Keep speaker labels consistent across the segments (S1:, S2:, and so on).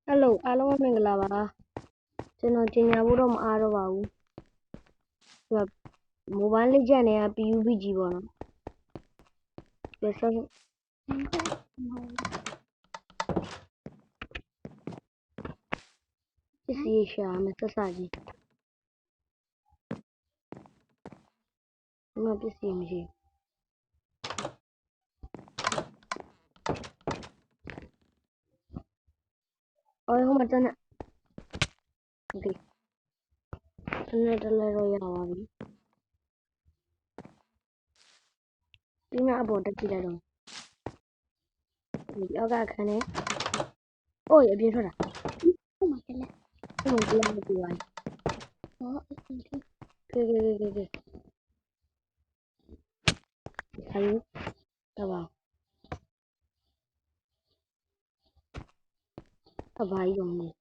S1: Hello အားလုံးပဲမင်္ဂလာပါကျွန်တော်ကြီးညာဖို့တော့မအားတော့ပါဘူးသူက Mobile Legends နဲ့ PUBG ပေါ့နော်ဒီဆက်ပစ္စည်းရှာမယ်ဆက်စကြီးဒီမှာပစ္စည်းမရှိအော်ဟိုမှာတနက်ဒီတနက်တလဲတော့ရပါပြီဒီမှာအပေါ်တက်ကြည့်လိုက်တော့ဒီအောက်ကခန်းနဲ့အိုးရအပြင်ထွက်တာဟိုမှာတလက်ဟိုမှာပြန်မပြေပါဘူးဟောအေးကေဟာယူတော့အဘာကြီးတော့မင်း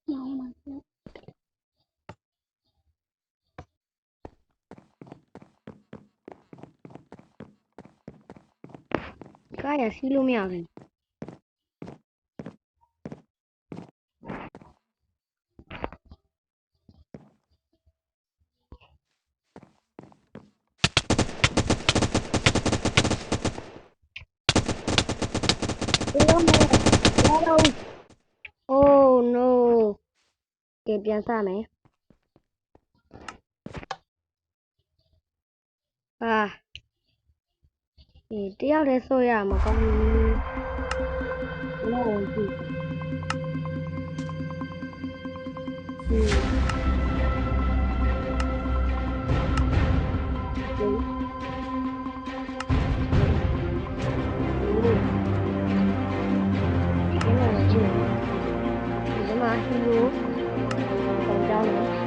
S1: ကားရစီးလို့မရဘူးOh no ကဲပြန်စမယ်တယောက်တည်းဆိုရမှာကောင်းဘူးလောဝင်ကြည့်ဒီမှာဟီရိုပုံကြောင်းလို့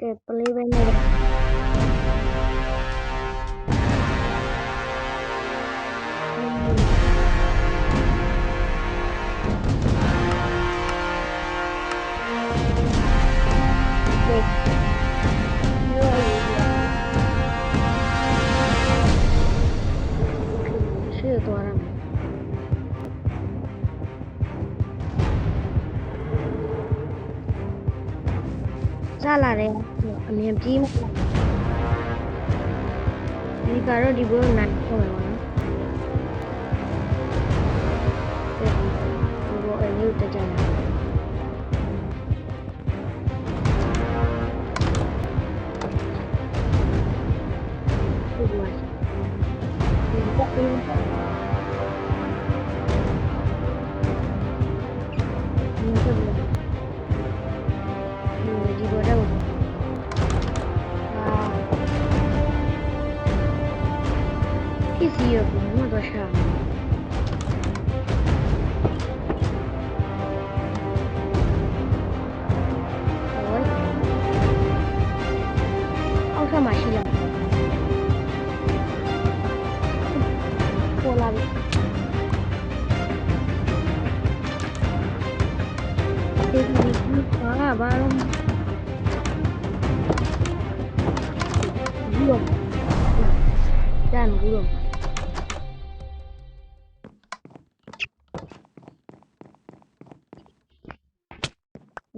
S1: ကဲပလေးပဲနေရှေ့သွားရမယ်စလာတယ်အမြင်ပြေးမှာဒီကတော့ဒီဘက်နိုင်ဆုံးမယ်ပေါ့နော်ဒီဘောအမျိုးတက်ကြတယ်ဒီမှာဒီကပ်ပြီးပစ္စည်းရဘူးမတော့ရှာအောက်ထပ်မှာရှိလားပေါ်လာပြီဒီဘာလို့ဘူးတော့တန်ဘူးတော့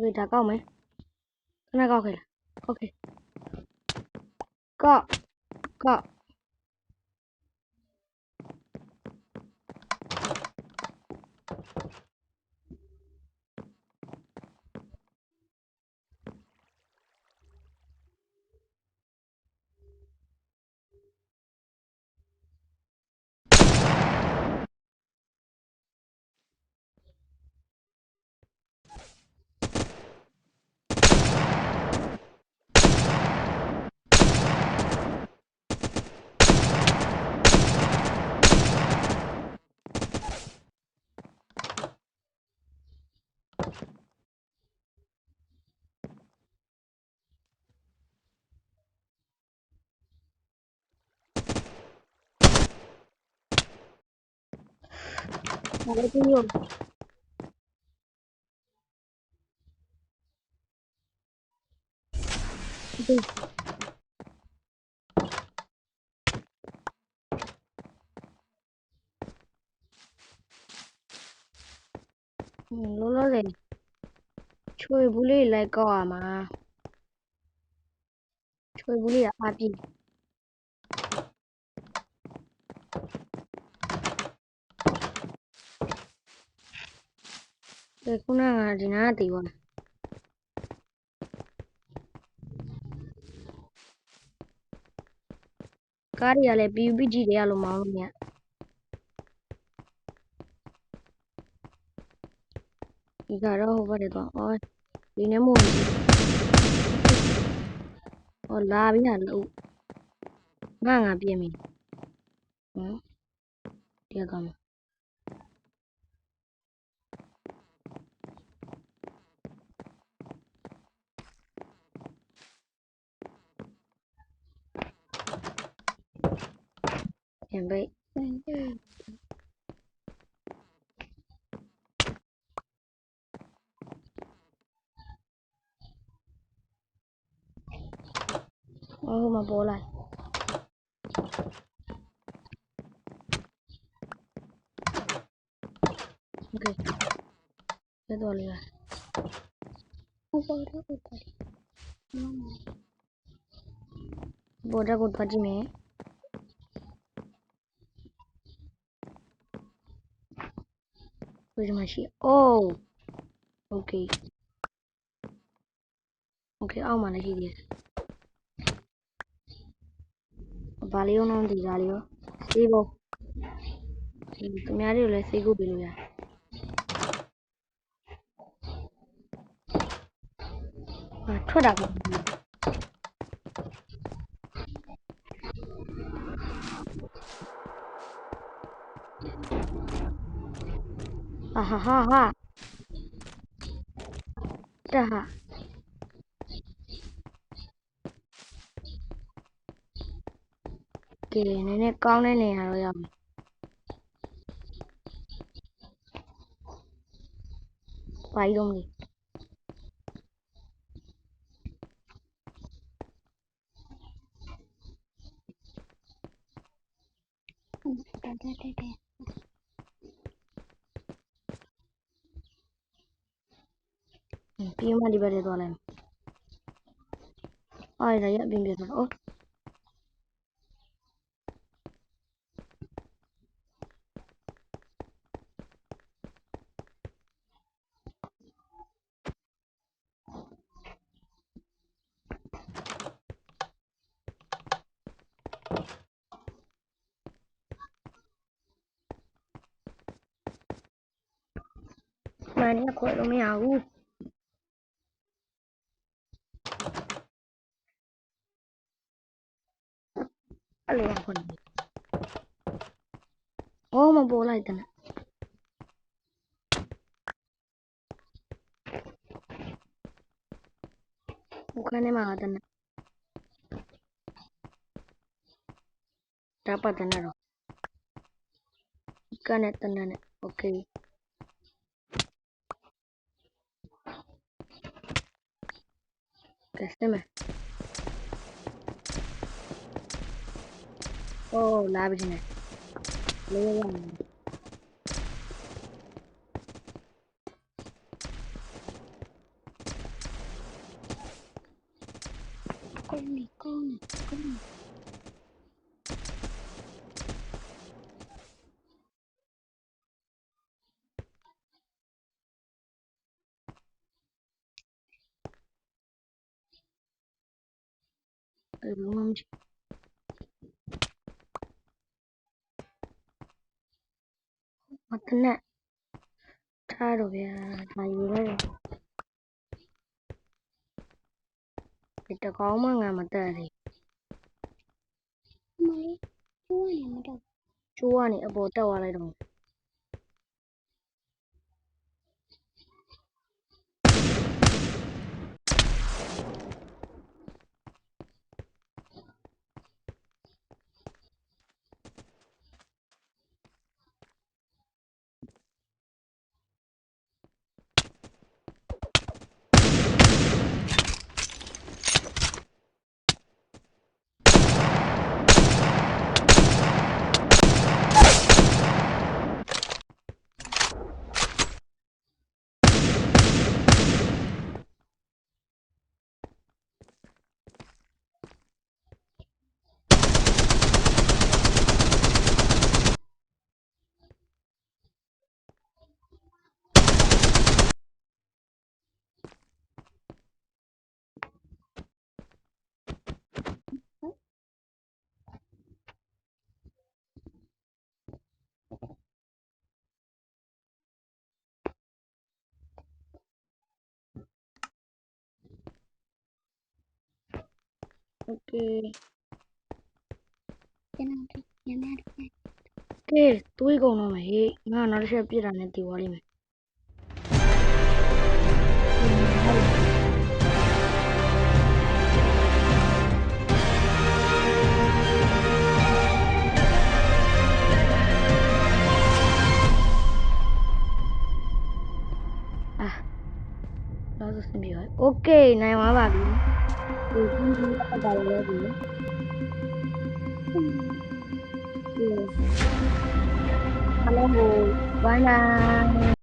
S1: ဝေးဒါကောက်မယ်ခဏကောက်ခဲ့လားโอเคကောက် ဒါလည်းပြီးရောဒီလောလောဆယ်ချွေဘူးလေးလိုက်ကောက်ရမှာချွေဘူးလေးကအပြည့်ခုနကဒီနားတည်သွားကားတွေကလည်း PUBG တွေကလို့မောင်းလို့မရဒီကတော့ဟိုဘက်တွေတော့အော်ဒီနေ့မို့ဟောလာပြီဟာလို့ငါပြင်းပြီဟမ်ဒီကောင်ပြန်ပိတ်ဟိုမှာပေါ်လိုက်โอเคဆက်တော့လေဘောဓာတ်ကိုသွားကြည့်မယ်ဒီမှာရှိအိုးโอเคโอเคအောက်မှာလည်းရှိသေးတယ်ဘာလေးအောင်ဒီကားလေးရောစေးဖို့သူများတွေကိုလည်းစေးကုတ်ပေးလို့ရထွက်တာပေါ့ဟာတက်ဟာကဲနည်းနည်းကောင်းတဲ့နေရာတော့ရောက်ပြီဘာကြီးတော့မလဲပြီးမှဒီဘက်ထဲသွားလိုက်မယ်ဒါရအပြင်ပြသွားအိုးမှန်တယ်ခွဲလို့မရဘူးအဲ့လိုခွဲအော်မပေါ်လိုက်တယ်ဟိုခန်းထဲမှာတဲ့ဒါပတ်တဲ့တော့ကနေတန်းနဲ့โอเคကဲစမယ်အိုးလာပြီနေလေးရမယ်ကောင်းပြီကောင်းအဲ့လိုမှမရှိမတနဲ့ထားတော့ဗျာဒါယူလိုက်ဒီတကောင်းမှငါမတက်သေးမလေးကျိုးကနေမတက်ကျိုးကနေအပေါ်တက်သွားလိုက်တော့ Okay
S2: ကျွန်တော်တို့ညနေတော့
S1: ကဲတွေးကုန်တော့မယ်ဟေ့ငါနောက်တစ်ချက်ပြစ်တာနဲ့တည်သွားလိမ့်မယ်တော့စင်ပြီပါโอเคနိုင်သွားပါပြီဒီပတ်တာလည်းဒီဟယ်လိုဘိုင်ဘိုင်